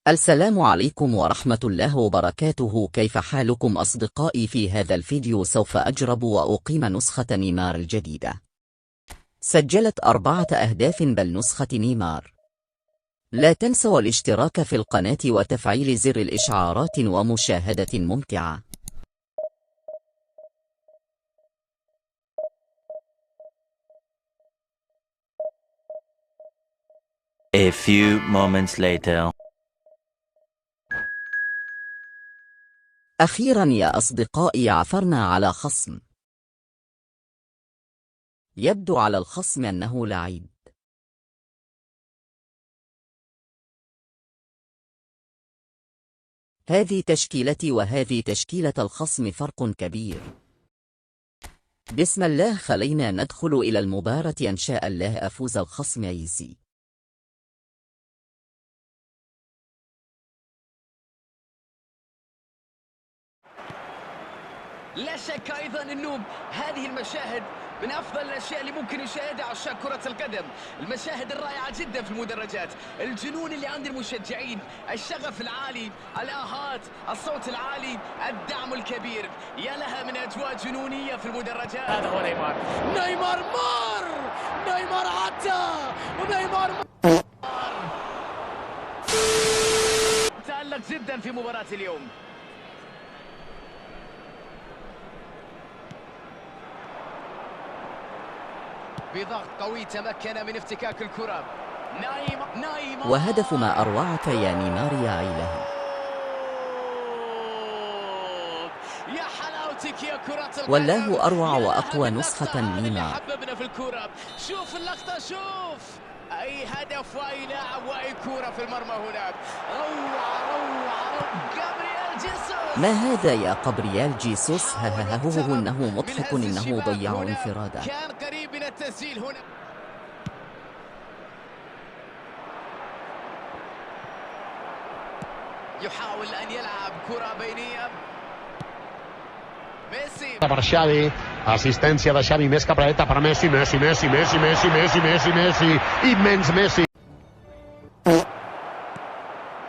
السلام عليكم ورحمة الله وبركاته. كيف حالكم أصدقائي؟ في هذا الفيديو سوف أجرب وأقيم نسخة نيمار الجديدة. سجلت 4 أهداف بل نسخة نيمار. لا تنسوا الاشتراك في القناة وتفعيل زر الإشعارات ومشاهدة ممتعة. A few moments later. أخيرا يا أصدقائي عثرنا على خصم. يبدو على الخصم أنه لعيب. هذه تشكيلتي وهذه تشكيلة الخصم، فرق كبير. بسم الله، خلينا ندخل إلى المباراة إن شاء الله أفوز الخصم عيسي. لا شك أيضا أنه هذه المشاهد من أفضل الأشياء اللي ممكن يشاهدها عشاق كرة القدم. المشاهد الرائعة جدا في المدرجات، الجنون اللي عند المشجعين، الشغف العالي، الآهات، الصوت العالي، الدعم الكبير. يا لها من أجواء جنونية في المدرجات. هذا هو نيمار. نيمار نيمار عدى ونيمار تألق جدا في مباراة اليوم. بضغط قوي تمكن من افتكاك الكرة. نيمار وهدف ما أروعك يا نيمار يا عيله. يا حلاوتك يا كرة القدم. والله أروع وأقوى نسخة نيمار. حببنا في الكرة. شوف اللقطة، شوف أي هدف وأي لاعب وأي كرة في المرمى هناك. روعة جابرييل جيسوس. ما هذا يا قبريال جيسوس؟ إنه مضحك، إنه ضيع انفرادا. كان قريب من التسجيل هنا. يحاول أن يلعب كرة بينية. ميسي. Per Xavi, assistència de Xavi, més cap a la dreta per Messi, immens Messi.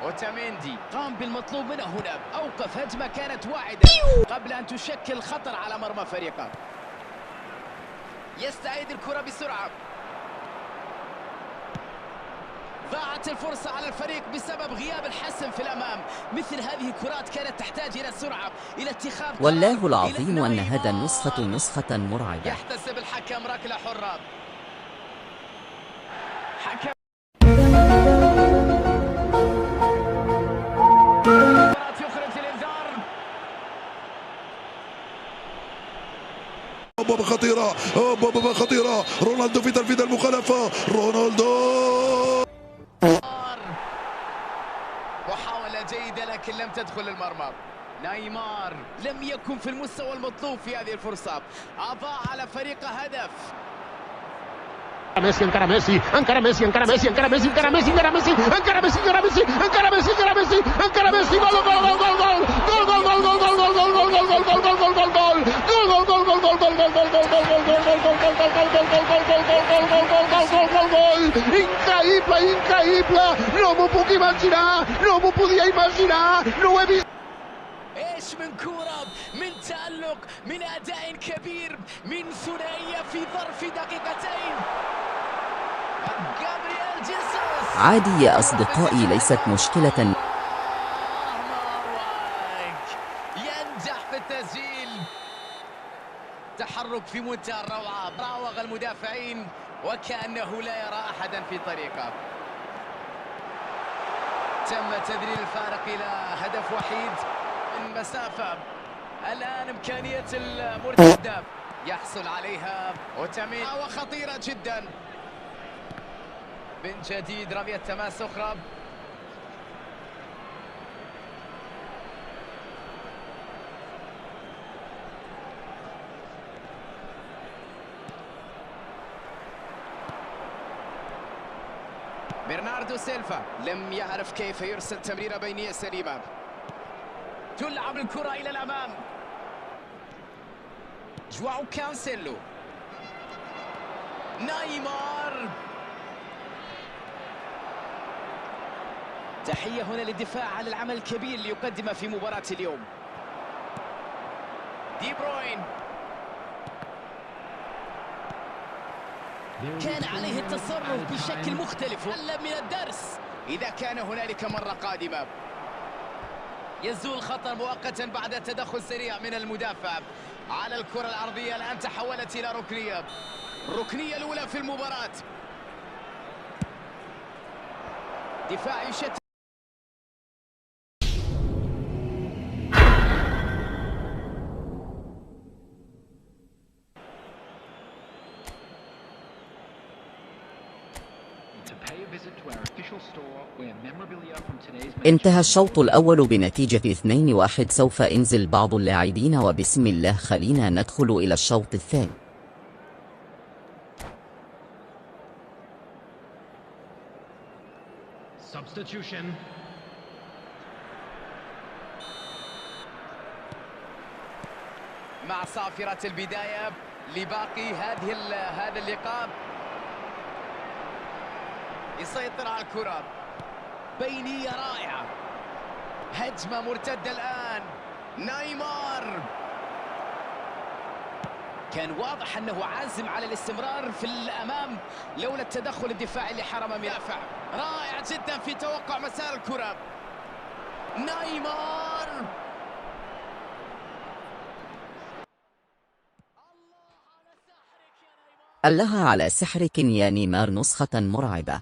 اوتاميندي قام بالمطلوب منه هنا، أوقف هجمة كانت واعدة قبل أن تشكل خطر على مرمى فريقه. يستعيد الكرة بسرعة. ضاعت الفرصة على الفريق بسبب غياب الحسم في الأمام. مثل هذه الكرات كانت تحتاج إلى سرعة، إلى اتخاذ قرار. والله العظيم أن هذا النسخة نسخة مرعبة. يحتسب الحكم ركلة حرة. حكم يخرج الإنذار. بابا خطيرة. رونالدو في تنفيذ المخالفة. رونالدو محاولة جيدة لكن لم تدخل المرمى. نيمار لم يكن في المستوى المطلوب في هذه الفرصة، أضاع على فريقه هدف. Messi, encara Messi, gol, increïble, no m'ho puc imaginar, no m'ho podia imaginar, no ho he vist. ايش من كرة، من تألق، من أداء كبير، من ثنائية في ظرف دقيقتين. جابرييل جيسوس. عادي يا أصدقائي، ليست مشكلة. ينجح في التسجيل. تحرك في منتهى الروعة، راوغ المدافعين وكأنه لا يرى أحدا في طريقه. تم تذليل الفارق إلى هدف وحيد من مسافة. الآن إمكانية المرتدة يحصل عليها أوتاميندي، وخطيرة جدا. من جديد رمية تماس أخرى. برناردو سيلفا لم يعرف كيف يرسل تمريرة بينية سليمة. تلعب الكرة إلى الأمام. جواو كانسيلو. نيمار تحية هنا للدفاع على العمل الكبير اللي يقدمه في مباراة اليوم. دي بروين كان عليه التصرف بشكل مختلف، علم من الدرس إذا كان هنالك مرة قادمة. يزول خطر مؤقتا بعد تدخل سريع من المدافع على الكرة العرضية. الآن تحولت إلى ركنية، الركنية الأولى في المباراة. دفاع يشتت. انتهى الشوط الأول بنتيجة 2-1. سوف ينزل بعض اللاعبين وبسم الله خلينا ندخل إلى الشوط الثاني. مع صافرة البداية لباقي هذا اللقاء. يسيطر على الكرة، بينية رائعة، هجمة مرتدة الآن. نيمار كان واضح أنه عازم على الاستمرار في الأمام لولا التدخل الدفاعي اللي حرم من الدفاع. رائع جدا في توقع مسار الكرة. نيمار الله على سحرك يا نيمار، نسخة مرعبة.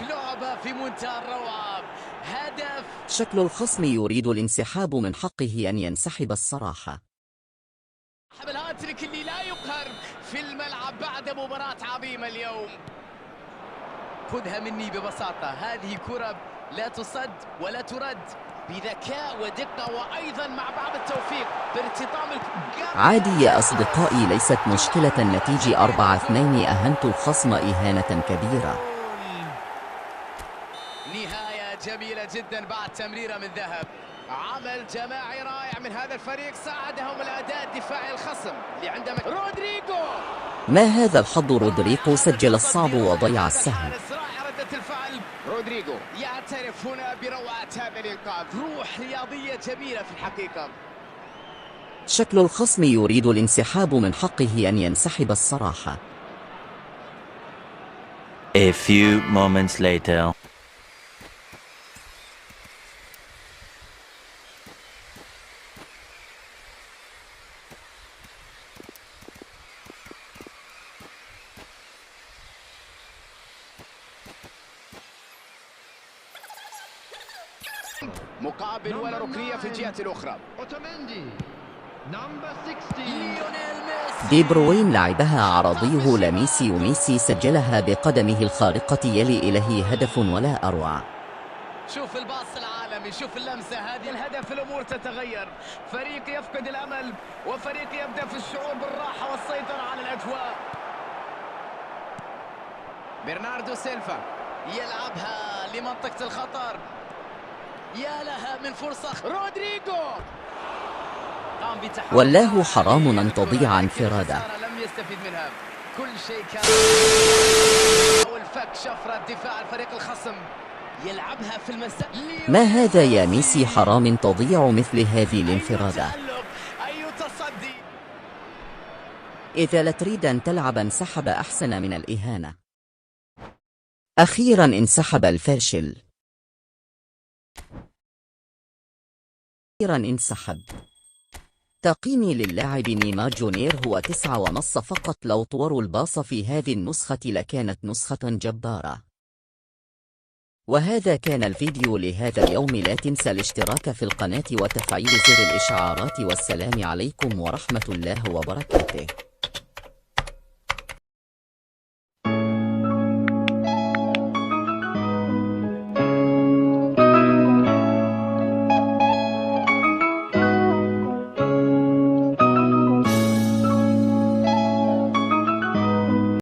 لعبة في منتهى الروعة. هدف. شكل الخصم يريد الانسحاب، من حقه أن ينسحب الصراحة. الهاتريك اللي لا يقهر في الملعب بعد مباراة عظيمة اليوم. خذها مني ببساطة، هذه كرة لا تصد ولا ترد، بذكاء ودقة وأيضا مع بعض التوفيق بارتطام عادي يا أصدقائي، ليست مشكلة. النتيجة 4-2. أهنت الخصم إهانة كبيرة. نهاية جميلة جدا بعد تمريرة من ذهب. عمل جماعي رائع من هذا الفريق، ساعدهم الأداء الدفاعي الخصم اللي عندما رودريجو. ما هذا الحظ، رودريجو سجل الصعب وضيع السهل. ردة الفعل رودريجو يعترف هنا بروعة هذا الإنقاذ، روح رياضية جميلة في الحقيقة. شكل الخصم يريد الانسحاب، من حقه أن ينسحب الصراحة. A few moments later. مقابل ولا ركنية في الجهة الأخرى. دي بروين لعبها عرضيه لميسي، وميسي سجلها بقدمه الخارقة. يلي إليه هدف ولا أروع. شوف الباص العالمي، شوف اللمسة هذه، الهدف الأمور تتغير. فريق يفقد الأمل وفريق يبدأ في الشعور بالراحة والسيطرة على الأجواء. برناردو سيلفا يلعبها لمنطقة الخطر. يا لها من فرصة. رودريجو قام بتحرك. والله حرام أن تضيع انفرادة. لم يستفيد منها. كل شيء كان والفك شفرة دفاع الفريق الخصم. يلعبها في المساء. ما هذا يا ميسي، حرام تضيع مثل هذه الانفرادة. أي تصدي. إذا لا تريد أن تلعب انسحب أحسن من الإهانة. أخيرا انسحب الفاشل. أخيرا انسحب. تقييمي للاعب نيمار جونيور هو 9.5 فقط. لو طوروا الباص في هذه النسخة لكانت نسخة جبارة. وهذا كان الفيديو لهذا اليوم. لا تنسى الاشتراك في القناة وتفعيل زر الإشعارات. والسلام عليكم ورحمة الله وبركاته.